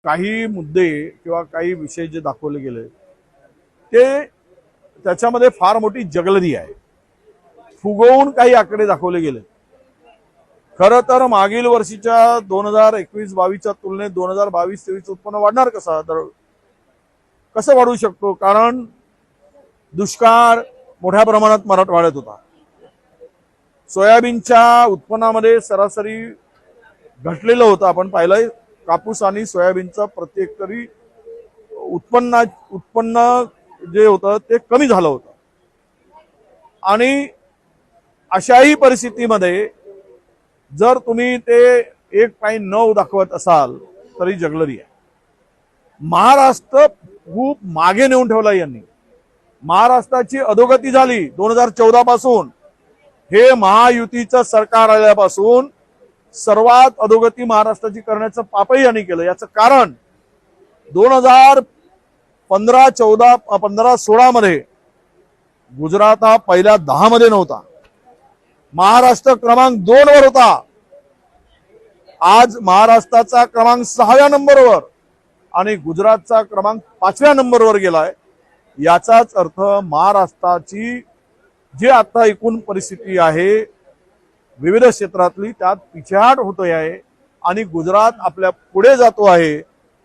काही मुद्दे किंवा काही विषय जे दाखवले गेले ते त्याच्यामध्ये फार मोठी जगलरी आहे. फुगवून काही आकडे दाखवले गेले. खरं तर मागील वर्षीच्या 2021-22च्या तुलनेत 2022-23 उत्पन्न वाढणार कसं वाढू शकतो? कारण दुष्काळ मोठ्या प्रमाणात मराठवाड्यात होता. सोयाबीनच्या उत्पन्नामध्ये सरासरी घटलेलं होतं. आपण पाहिलंय कापूस आणि सोयाबीनचं प्रत्येक तरी उत्पन्न जे होतं ते कमी झालं होतं. आणि अशाही परिस्थितीमध्ये जर तुम्ही ते 1.9 दाखवत असाल तरी जगलरी आहे. महाराष्ट्र खूप मागे नेऊन ठेवला यांनी. महाराष्ट्राची अधोगती झाली 2014 पासून. हे महायुतीचं सरकार आल्यापासून सर्वात अधोगती महाराष्ट्राची करण्याचं पापही यांनी केलं. याचं कारण 2015-16 मध्ये गुजरात हा पहिल्या 10 मध्ये नव्हता. महाराष्ट्र क्रमांक 2 वर होता. आज महाराष्ट्राचा क्रमांक 6व्या नंबरवर आणि गुजरातचा क्रमांक 5व्या नंबरवर गेलाय. याचाच अर्थ महाराष्ट्राची जी आता एकूण परिस्थिती आहे विविध क्षेत्रातली त्यात पिछेहाट होते आहे आणि गुजरात आपल्या पुढे जातो आहे.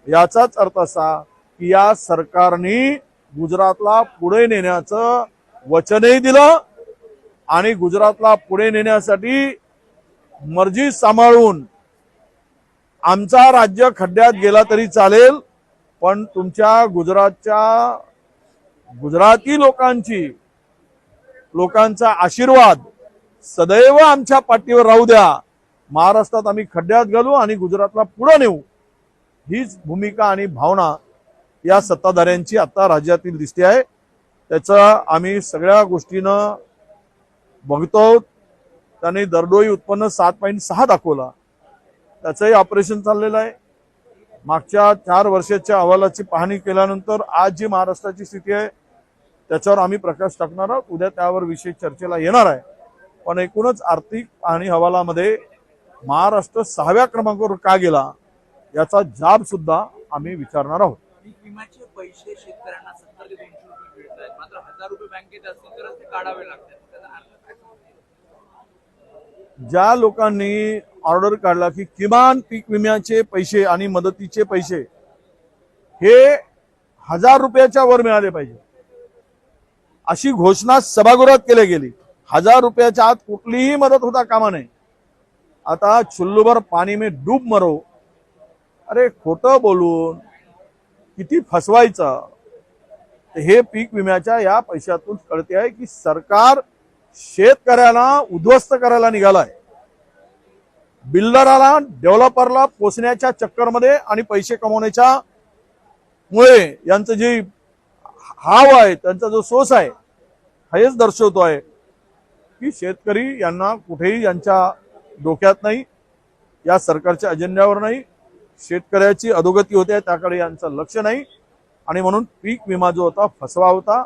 याचाच अर्थ असा की या सरकारने गुजरातला पुढे नेण्याचं वचनही दिलं आणि गुजरातला पुढे नेण्यासाठी मर्जी सांभाळून आमचा राज्य खड्ड्यात गेला तरी चालेल पण तुमच्या गुजराती लोकांचा आशीर्वाद सदैव आमच्या पाठीवर राहू द्या. महाराष्ट्रात आम्ही खड्ड्यात घालू आणि गुजरातला पुढे नेऊ. हीच भूमिका आणि भावना या सत्ताधाऱ्यांची आता राज्यातील दिसते आहे. त्याचं आम्ही सगळ्या गोष्टीनं बघतो. त्यांनी दरडोई उत्पन्न 7.6 दाखवला. त्याचंही ऑपरेशन चाललेलं आहे. मागच्या 4 वर्षाच्या अहवालाची पाहणी केल्यानंतर आज जी महाराष्ट्राची स्थिती आहे त्याच्यावर आम्ही प्रकाश टाकणार आहोत. उद्या त्यावर विशेष चर्चेला येणार आहे. पण एकूणच आर्थिक पाहणी अहवालामध्ये महाराष्ट्र 6व्या क्रमांकावर का गेला याचा जाब सुद्धा आम्ही विचारणार आहोत. विम्याचे पैसे शेतकऱ्यांना 70 ते 200 रुपये मिळत आहेत. मात्र 1000 रुपये बँकेत असतील तर ते काढावे लागतात. ज्या लोकांनी ऑर्डर काढला की किमान पीक विम्याचे पैसे आणि मदतीचे पैसे हे 1000 रुपयाच्या वर मिळाले पाहिजे अशी घोषणा सभागृहात केली गेली. 1000 रुपयाच्या आत कुठलीही मदत होता कामा नये. आता चुल्लूभर पाणी में डूब मरो. अरे खोटं बोलून किती फसवायचं. हे पीक विम्याच्या या पैशातून कळते आहे की सरकार शेतकऱ्याला उद्ध्वस्त करायला निघालाय. बिल्डराला डेव्हलपरला पोचण्याच्या चक्करमध्ये आणि पैसे कमवण्याच्या मुळे यांचं जे हाव आहे त्यांचा जो सोस आहे हेच दर्शवतो आहे की शेतकरी यांना कुठेही यांच्या डोक्यात नाही. या सरकारच्या अजेंड्यावर नाही. शेतकऱ्याची अधोगती होते त्याकडे यांचं लक्ष नाही. आणि म्हणून पीक विमा जो होता फसवा होता.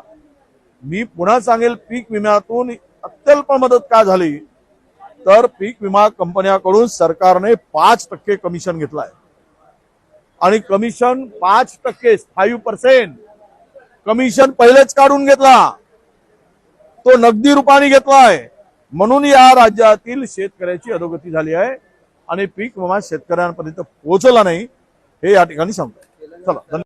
मी पुन्हा सांगेल पीक विम्यातून अत्यल्प मदत का झाली तर पीक विमा कंपन्याकडून सरकारने 5% कमिशन घेतलाय आणि कमिशन 5% 5% कमिशन पहिलेच काढून घेतला. तो नगदी रूपाने घेतलाय. म्हणून या राज्यातील शेतकऱ्याची अधोगती झाली आहे आणि पीक विमा शेतकऱ्यांपर्यंत पोहोचला नाही हे या ठिकाणी सांगतो. चला.